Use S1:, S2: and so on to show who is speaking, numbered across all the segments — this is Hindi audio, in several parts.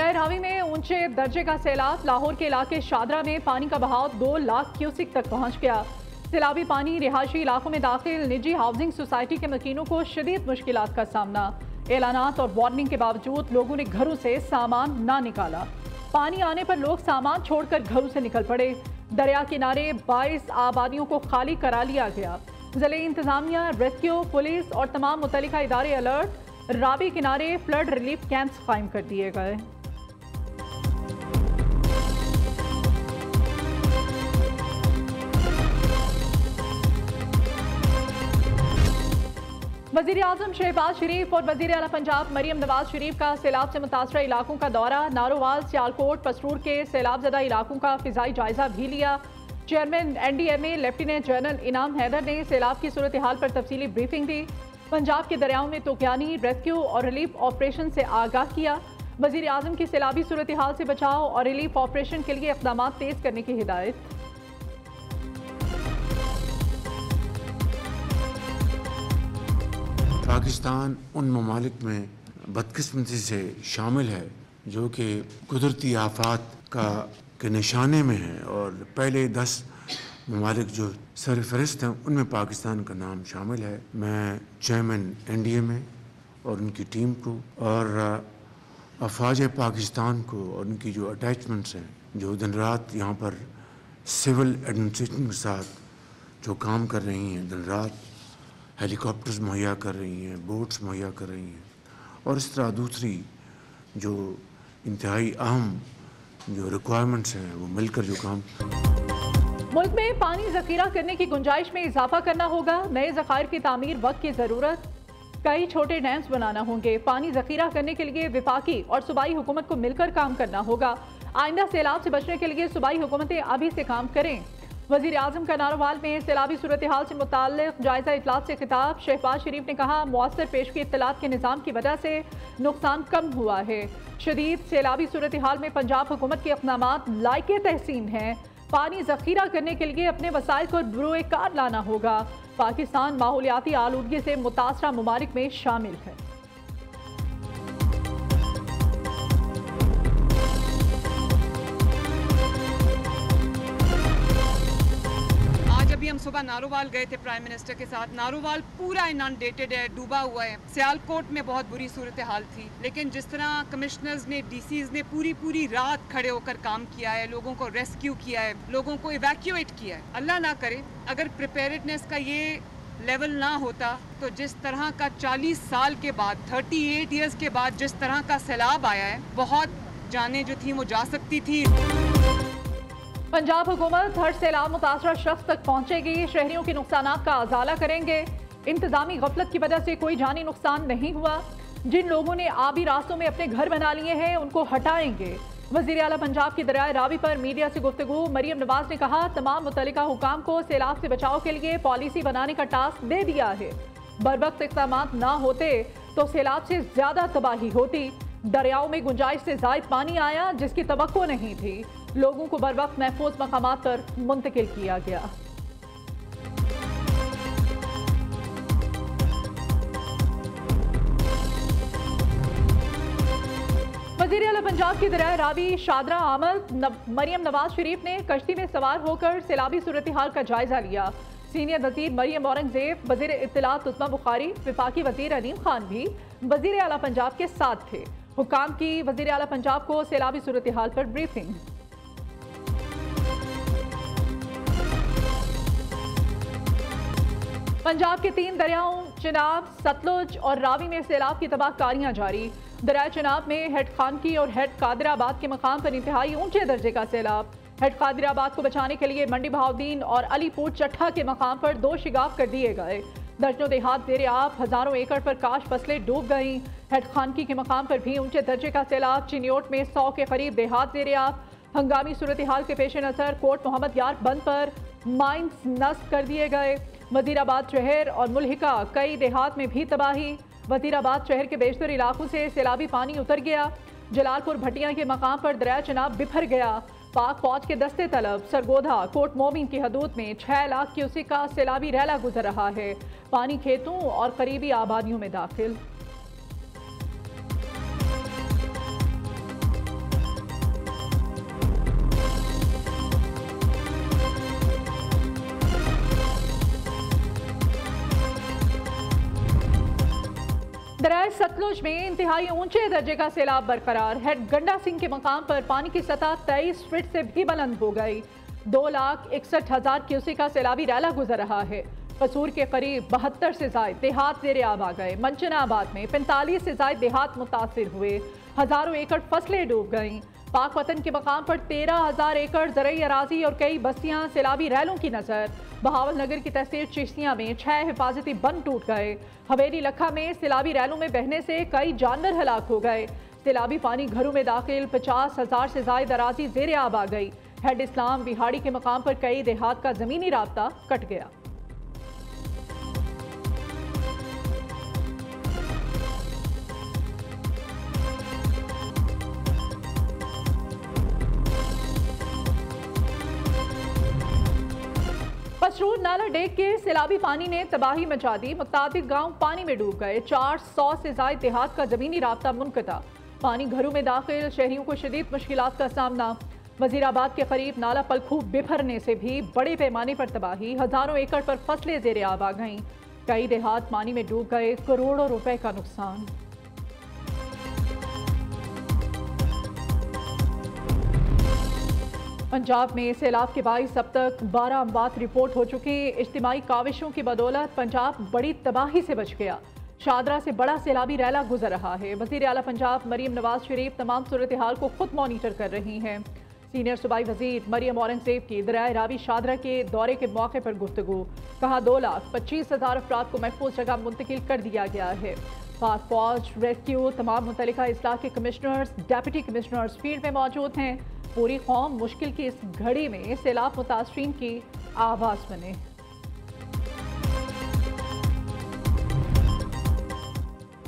S1: दरियाए रावी में ऊंचे दर्जे का सैलाब। लाहौर के इलाके शादरा में पानी का बहाव 2 लाख क्यूसिक तक पहुंच गया। सैलाबी पानी रिहायशी इलाकों में दाखिल निजी हाउसिंग सोसाइटी के मकीनों को शदीद मुश्किलात का सामना। ऐलानात और वार्निंग के बावजूद लोगों ने घरों से सामान ना निकाला। पानी आने पर लोग सामान छोड़कर घरों से निकल पड़े। दरिया किनारे 22 आबादियों को खाली करा लिया गया। जिले इंतजामिया, रेस्क्यू, पुलिस और तमाम मुतल्लिका इदारे अलर्ट। रावी किनारे फ्लड रिलीफ कैंप्स कायम कर दिए गए। वज़ीर आज़म शहबाज शरीफ और वज़ीर आला पंजाब मरियम नवाज शरीफ का सैलाब से मुतासरा इलाकों का दौरा। नारोवाल, सियालकोट, पसरूर के सैलाब ज़दा इलाकों का फ़िज़ाई जायजा भी लिया। चेयरमैन NDMA लेफ्टिनेंट जनरल इनाम हैदर ने सैलाब की सूरत हाल पर तफसीली ब्रीफिंग दी। पंजाब के दरियाओं में तूफ़ानी, रेस्क्यू और रिलीफ ऑपरेशन से आगाह किया। वज़ीर आज़म की सैलाबी सूरत हाल से बचाव और रिलीफ ऑपरेशन के लिए इक़दाम तेज़ करने की हिदायत।
S2: पाकिस्तान उन ममालिक में बदकिस्मती से शामिल है जो कि कुदरती आफात के निशाने में है, और पहले 10 ममालिक जो सरफहरिस्त हैं उनमें पाकिस्तान का नाम शामिल है। मैं चेयरमैन NDMA और उनकी टीम को और अफवाज पाकिस्तान को और उनकी जो अटैचमेंट्स हैं, जो दिन रात यहाँ पर सिविल एडमिनिस्ट्रेशन के साथ जो काम कर रही हैं, दिन रात हेलीकॉप्टर्स मुहैया कर रही हैं, बोट्स मुहैया कर रही हैं, और इस तरह दूसरी जो इंतहाई अहम जो रिक्वायरमेंट्स हैं वो मिलकर जो काम।
S1: मुल्क में पानी जखीरा करने की गुंजाइश में इजाफा करना होगा। नए ज़खायर की तामीर वक्त की ज़रूरत। कई छोटे डैम्स बनाना होंगे। पानी जखीरा करने के लिए विफाकी और सूबाई हुकूमत को मिलकर काम करना होगा। आइंदा सैलाब से बचने के लिए सूबाई हुकूमतें अभी से काम करें। वज़ीर आज़म का नारोवाल में सैलाबी सूरत हाल से मुताल्लिक़ जायज़ा इतलात से खिताब। शहबाज शरीफ ने कहा, मुअस्सर पेशगी इत्तलात के निज़ाम की वजह से नुकसान कम हुआ है। शदीद सैलाबी सूरत हाल में पंजाब हुकूमत के इक़दामात लायके तहसीन हैं। पानी जखीरा करने के लिए अपने वसाइल को बरोए कार लाना होगा। पाकिस्तान माहौलियाती आलूदगी से मुतासरा ममालिक में शामिल है।
S3: हम सुबह नारोवाल गए थे प्राइम मिनिस्टर के साथ। नारोवाल पूरा इनंडेटेड है, डूबा हुआ है। सियालकोट में बहुत बुरी सूरत हाल थी, लेकिन जिस तरह कमिश्नर्स ने, DCs ने पूरी रात खड़े होकर काम किया है, लोगों को रेस्क्यू किया है, लोगों को इवैक्यूएट किया है। अल्लाह ना करे अगर प्रिपेयर्डनेस का ये लेवल ना होता तो जिस तरह का 40 साल के बाद, 38 ईयर्स के बाद जिस तरह का सैलाब आया है, बहुत जाने जो थी वो जा सकती थी।
S1: पंजाब हुकूमत हर सैलाब मुतासरा शख्स तक पहुंचेगी। शहरियों के नुकसानात का अजाला करेंगे। इंतजामी गफलत की वजह से कोई जानी नुकसान नहीं हुआ। जिन लोगों ने आबी रास्तों में अपने घर बना लिए हैं उनको हटाएंगे। वज़ीर आला पंजाब की दरियाए रावी पर मीडिया से गुफ्तगू। मरियम नवाज ने कहा, तमाम मुतल्लिका हुकाम को सैलाब से बचाव के लिए पॉलिसी बनाने का टास्क दे दिया है। बरवक्त इक़दामात ना होते तो सैलाब से ज्यादा तबाही होती। दरियाओं में गुंजाइश से ज़ायद पानी आया जिसकी तवक्को नहीं थी। लोगों को बरवक्त महफूज मकामात पर मुंतकिल किया गया। वज़ीर आला पंजाब की दरियाए रावी शादरा आमद मरियम नवाज शरीफ ने कश्ती में सवार होकर सैलाबी सूरत हाल का जायजा लिया। सीनियर वज़ीर मरियम औरंगजेब, वज़ीर इत्तलात उस्मा बुखारी, विफाकी वज़ीर अलीम खान भी वज़ीर आला पंजाब के साथ थे। हुकाम की वज़ीर आला पंजाब को सैलाबी सूरत हाल पर ब्रीफिंग। पंजाब के 3 दरियाओं चिनाब, सतलुज और रावी में सैलाब की तबाहकारियां जारी। दरिया चिनाब में हेड खानकी और हेड कादिराबाद के मकाम पर इंतहाई ऊंचे दर्जे का सैलाब। हेड कादिराबाद को बचाने के लिए मंडी बहाउद्दीन और अलीपुर चट्ठा के मकाम पर 2 शिगाफ कर दिए गए। दर्जनों देहात ज़ेरे आब, हजारों एकड़ पर काश फसलें डूब गईं। हेड खानकी के मकाम पर भी ऊंचे दर्जे का सैलाब। चिन्योट में 100 के करीब देहात ज़ेरे आब। हंगामी सूरत हाल के पेश नज़र कोट मोहम्मद यार बंद पर माइंस नस्ब कर दिए गए। वज़ीराबाद शहर और मुल्हिका कई देहात में भी तबाही। वज़ीराबाद शहर के बेशतर इलाकों से सैलाबी पानी उतर गया। जलालपुर भटिया के मकाम पर दरिया चिनाब बिफर गया। पाक फौज के दस्ते तलब सरगोधा कोट मोमिन की हदूद में 6 लाख क्यूसिक का सैलाबी रैला गुजर रहा है। पानी खेतों और करीबी आबादियों में दाखिल। दरिया सतलुज में इंतहाई ऊंचे दर्जे का सैलाब बरकरार। हेड गंडा सिंह के मकाम पर पानी की सतह 23 फीट से भी बुलंद हो गई। 2,61,000 क्यूसेक का सैलाबी रैला गुजर रहा है। कसूर के करीब 72 से ज्यादा देहात ज़ेरे आब आ गए। मंचनाबाद में 45 से ज्यादा देहात मुतासिर हुए। हजारों एकड़ फसलें डूब गईं। पाक वतन के मकाम पर 13,000 एकड़ ज़रई अराजी और कई बस्तियां सैलाबी रैलों की नजर। बहावल नगर की तहसील चिश्तिया में 6 हिफाजती बंद टूट गए। हवेली लखा में सैलाबी रैलों में बहने से कई जानवर हलाक हो गए। सैलाबी पानी घरों में दाखिल 50,000 से ज्यादा अराजी ज़ेरे आब आ गई। हेड इस्लाम बिहाड़ी के मकाम पर कई देहात का जमीनी राब्ता कट गया। पसरूर नाला डेक के सैलाबी पानी ने तबाही मचा दी। मुताबिक गांव पानी में डूब गए। 400 से ज्यादा देहात का जमीनी राब्ता मुनक़ता। पानी घरों में दाखिल, शहरियों को शदीद मुश्किलात का सामना। वजीराबाद के करीब नाला पलखू बिफरने से भी बड़े पैमाने पर तबाही। हजारों एकड़ पर फसलें ज़ेरे आब आ गईं। कई देहात पानी में डूब गए। करोड़ों रुपए का नुकसान। पंजाब में सैलाब के बाइस अब तक 12 अमवात रिपोर्ट हो चुके। इज्तिमाई काविशों की बदौलत पंजाब बड़ी तबाही से बच गया। शादरा से बड़ा सैलाबी रैला गुजर रहा है। वज़ीर आला पंजाब मरियम नवाज शरीफ तमाम सूरत हाल को खुद मॉनिटर कर रही हैं। सीनियर सूबाई वजीर मरियम औरंगजेब की दरिया रावी शादरा के दौरे के मौके पर गुफ्तगू। कहा 2,25,000 अफराद को महफूज जगह मुंतकिल कर दिया गया है। पाक फौज, रेस्क्यू, तमाम मुतल्लिका इस्लाह के कमिश्नर्स, डेप्यूटी कमिश्नर्स फील्ड में मौजूद हैं। पूरी कौम मुश्किल की इस घड़ी में सैलाब मुतासरीन की आवाज बने।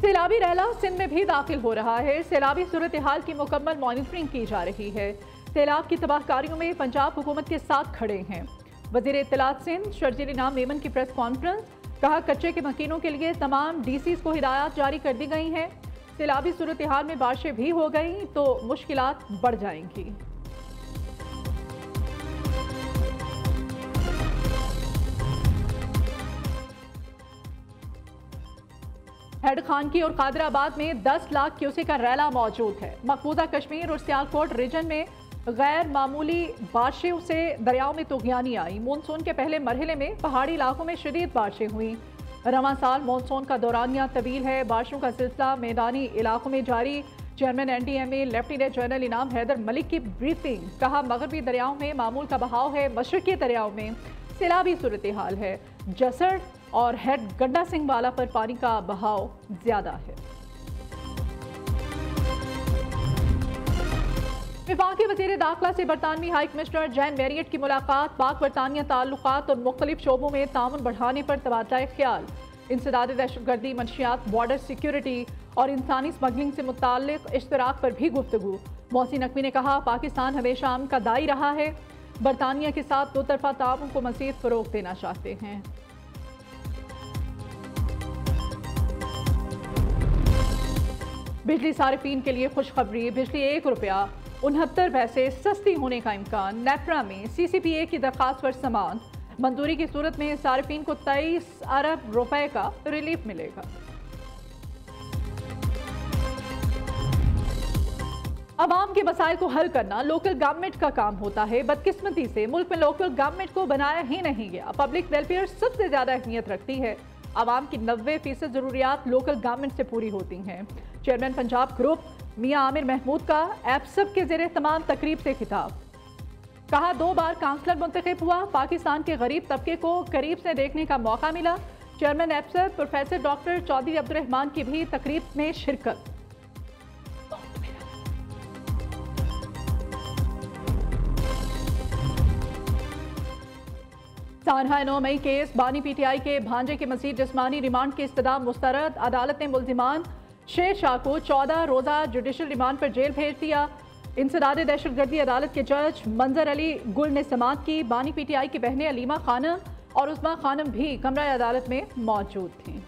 S1: सैलाबी रैला सिंध में भी दाखिल हो रहा है। सैलाबी सूरत हाल की मुकम्मल मॉनिटरिंग की जा रही है। सैलाब की तबाहकारियों में पंजाब हुकूमत के साथ खड़े हैं। वज़ीर इत्तलात सिंध शर्जील इनाम मेमन की प्रेस कॉन्फ्रेंस। कहा कच्चे के मकीनों के लिए तमाम DCs को हिदायत जारी कर दी गई हैं। सैलाबी सूरत हाल में बारिशें भी हो गई तो मुश्किलात बढ़ जाएंगी। हेड खानकी और कादराबाद में 10 लाख क्यूसेक का रैला मौजूद है। मकबूजा कश्मीर और सियालकोट रीजन में गैर मामूली बारिशों से दरियाओं में तुगयानी आई। मानसून के पहले मरहले में पहाड़ी इलाकों में शदीद बारिशें हुई। रवां साल मानसून का दौरानिया तवील है। बारिशों का सिलसिला मैदानी इलाकों में जारी। चेयरमैन NDMA लेफ्टिनेंट जनरल इनाम हैदर मलिक की ब्रीफिंग। कहा मगरबी दरियाओं में मामूल का बहाव है। मशरकी दरियाओं में सैलाबी सूरत हाल है। जसड़ और हेड गंडा सिंह वाला पर पानी का बहाव ज्यादा है। विफाकी वज़ीर दाखिला से बरतानवी हाई कमिश्नर जैन मैरियट की मुलाकात। पाक बरतानिया ताल्लुकात और मुख्तलिफ शोबों में ताउन बढ़ाने पर तबादला ख्याल। इंसदाद दहशतगर्दी, मंशियात, बॉर्डर सिक्योरिटी और इंसानी स्मगलिंग से मुताल्लिक इश्तराक पर भी गुफ्तगू। मोहसिन नकवी ने कहा पाकिस्तान हमेशा अमन का दाई रहा है। बरतानिया के साथ दो तरफा ताउन को मज़ीद फ़रोग़ देना चाहते हैं। बिजली सारिफीन के लिए खुशखबरी। बिजली 1 रुपया 69 पैसे सस्ती होने का इम्कान। नेप्रा में CCPA की दरख्वास्त पर समाअत। मंजूरी की सूरत में सारिफीन को 23 अरब रुपए का रिलीफ मिलेगा। अवाम के मसाइल को हल करना लोकल गवर्नमेंट का काम होता है। बदकिस्मती से मुल्क में लोकल गवर्नमेंट को बनाया ही नहीं गया। पब्लिक वेलफेयर सबसे ज्यादा अहमियत रखती है। आवाम की 90% जरूरियात लोकल गवर्नमेंट से पूरी होती हैं। चेयरमैन पंजाब ग्रुप मियां आमिर महमूद का एप्सब के ज़ेरे तमाम तकरीब से खिताब। कहा 2 बार काउंसलर मुंतखब हुआ। पाकिस्तान के गरीब तबके को करीब से देखने का मौका मिला। चेयरमैन एप्सब प्रोफेसर डॉक्टर चौधरी अब्दुर्रहमान की भी तकरीब में शिरकत। सानहा 9 मई केस। बानी PTI के भांजे के मज़ीद जिस्मानी रिमांड की इस्तदाम मुस्तरद। अदालत ने मुल्जिमान शेर शाह को 14 रोज़ा जुडिशल रिमांड पर जेल भेज दिया। इंसदाद दहशतगर्दी अदालत के जज मंजर अली गुल ने समाअत की। बानी PTI की बहनें अलीमा खानम और उस्मा खानम भी कमरा अदालत में मौजूद थीं।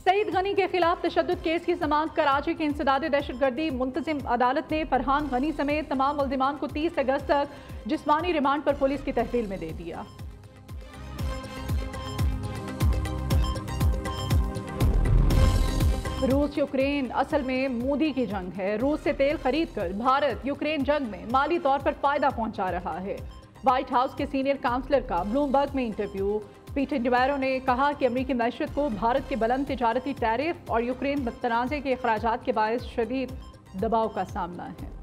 S1: सईद गनी के खिलाफ तशद्दुद केस की समाअत। कराची के इंसदाद दहशतगर्दी मुंतजिम अदालत ने फरहान गनी समेत तमाम मुल्जिमान को 30 अगस्त तक जिस्मानी रिमांड पर पुलिस की तहवील में दे दिया। रूस यूक्रेन असल में मोदी की जंग है। रूस से तेल खरीद कर भारत यूक्रेन जंग में माली तौर पर फायदा पहुंचा रहा है। व्हाइट हाउस के सीनियर काउंसलर का ब्लूमबर्ग में इंटरव्यू। पीटर नेवारो ने कहा कि अमेरिकी मैशत को भारत के बुलंद तिजारती टैरिफ और यूक्रेन तनाज़े के अखराजात के बायस शदीद दबाव का सामना है।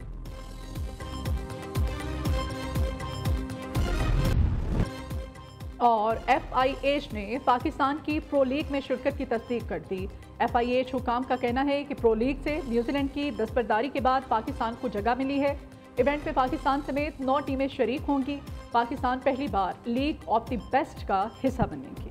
S1: और FIH ने पाकिस्तान की प्रो लीग में शिरकत की तस्दीक कर दी। FIH हुकाम का कहना है कि प्रो लीग से न्यूजीलैंड की दस्तबरदारी के बाद पाकिस्तान को जगह मिली है। इवेंट में पाकिस्तान समेत 9 टीमें शरीक होंगी। पाकिस्तान पहली बार लीग ऑफ द बेस्ट का हिस्सा बनेगी।